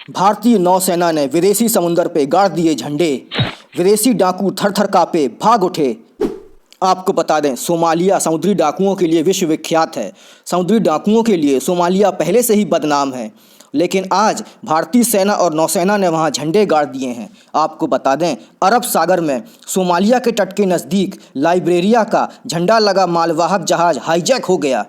भारतीय नौसेना ने विदेशी समुंदर पे गाड़ दिए झंडे। विदेशी डाकू थर थर कांपे, भाग उठे। आपको बता दें, सोमालिया समुद्री डाकुओं के लिए विश्वविख्यात है। समुद्री डाकुओं के लिए सोमालिया पहले से ही बदनाम है, लेकिन आज भारतीय सेना और नौसेना ने वहां झंडे गाड़ दिए हैं। आपको बता दें, अरब सागर में सोमालिया के तट के नज़दीक लाइब्रेरिया का झंडा लगा मालवाहक जहाज हाईजैक हो गया।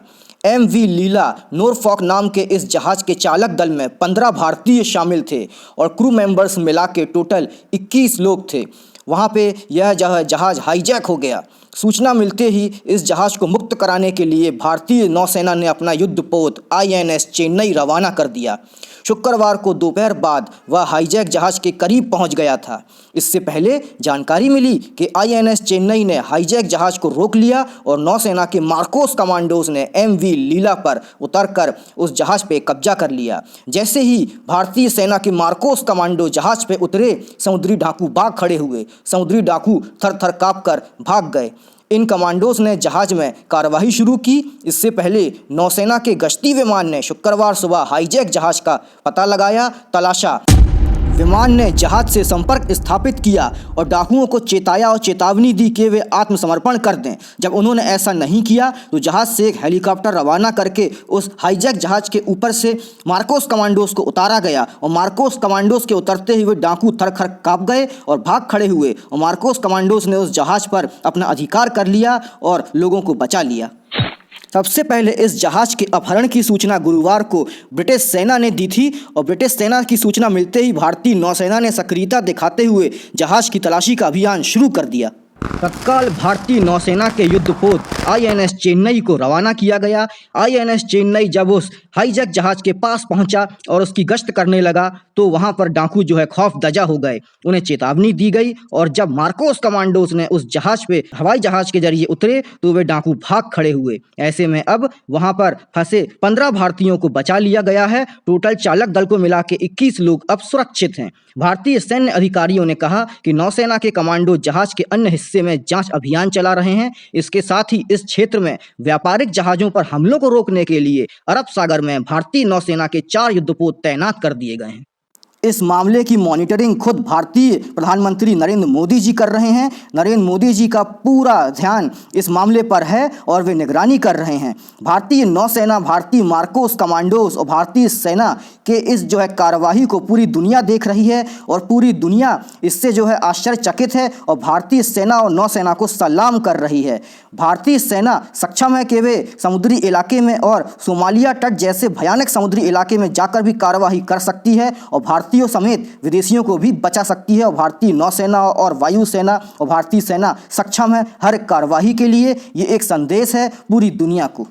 MV लीला नॉरफॉक नाम के इस जहाज के चालक दल में 15 भारतीय शामिल थे और क्रू मेंबर्स मिला के टोटल 21 लोग थे। वहाँ पे यह जहाज हाईजैक हो गया। सूचना मिलते ही इस जहाज को मुक्त कराने के लिए भारतीय नौसेना ने अपना युद्धपोत INS चेन्नई रवाना कर दिया। शुक्रवार को दोपहर बाद वह हाईजैक जहाज के करीब पहुंच गया था। इससे पहले जानकारी मिली कि INS चेन्नई ने हाईजैक जहाज को रोक लिया और नौसेना के मार्कोस कमांडोज ने MV लीला पर उतरकर उस जहाज पे कब्जा कर लिया। जैसे ही भारतीय सेना के मार्कोस कमांडो जहाज पे उतरे, समुद्री डाकू भाग खड़े हुए। समुद्री डाकू थर थर काँपकर भाग गए। इन कमांडोज ने जहाज में कार्रवाई शुरू की। इससे पहले नौसेना के गश्ती विमान ने शुक्रवार सुबह हाईजैक जहाज का पता लगाया, तलाशा। विमान ने जहाज से संपर्क स्थापित किया और डाकुओं को चेताया और चेतावनी दी कि वे आत्मसमर्पण कर दें। जब उन्होंने ऐसा नहीं किया तो जहाज से एक हेलीकॉप्टर रवाना करके उस हाईजैक जहाज के ऊपर से मार्कोस कमांडोज को उतारा गया और मार्कोस कमांडोज के उतरते हुए डाकू थर थर काँप गए और भाग खड़े हुए और मार्कोस कमांडोज ने उस जहाज पर अपना अधिकार कर लिया और लोगों को बचा लिया। सबसे पहले इस जहाज के अपहरण की सूचना गुरुवार को ब्रिटिश सेना ने दी थी और ब्रिटिश सेना की सूचना मिलते ही भारतीय नौसेना ने सक्रियता दिखाते हुए जहाज की तलाशी का अभियान शुरू कर दिया। तत्काल भारतीय नौसेना के युद्धपोत INS चेन्नई को रवाना किया गया। INS चेन्नई जब उस हाईजैक जहाज के पास पहुंचा और उसकी गश्त करने लगा तो वहां पर डाकू खौफ दजा हो गए। उन्हें चेतावनी दी गई और जब मार्कोस कमांडोज ने उस जहाज पे हवाई जहाज के जरिए उतरे तो वे डाकू भाग खड़े हुए। ऐसे में अब वहां पर फंसे 15 भारतीयों को बचा लिया गया है। टोटल चालक दल को मिला के 21 लोग अब सुरक्षित हैं। भारतीय सैन्य अधिकारियों ने कहा कि नौसेना के कमांडो जहाज के अन्य हिस्से में जांच अभियान चला रहे हैं। इसके साथ ही इस क्षेत्र में व्यापारिक जहाजों पर हमलों को रोकने के लिए अरब सागर में भारतीय नौसेना के 4 युद्धपोत तैनात कर दिए गए हैं। इस मामले की मॉनिटरिंग खुद भारतीय प्रधानमंत्री नरेंद्र मोदी जी कर रहे हैं। नरेंद्र मोदी जी का पूरा ध्यान इस मामले पर है और वे निगरानी कर रहे हैं। भारतीय नौसेना, भारतीय मार्कोस कमांडोज और भारतीय सेना के इस कार्रवाई को पूरी दुनिया देख रही है और पूरी दुनिया इससे आश्चर्यचकित है और भारतीय सेना और नौसेना को सलाम कर रही है। भारतीय सेना सक्षम है कि वे समुद्री इलाके में और सोमालिया तट जैसे भयानक समुद्री इलाके में जाकर भी कार्रवाई कर सकती है और भारतीयों समेत विदेशियों को भी बचा सकती है। और भारतीय नौसेना और वायुसेना और भारतीय सेना सक्षम है हर कार्रवाई के लिए। ये एक संदेश है पूरी दुनिया को।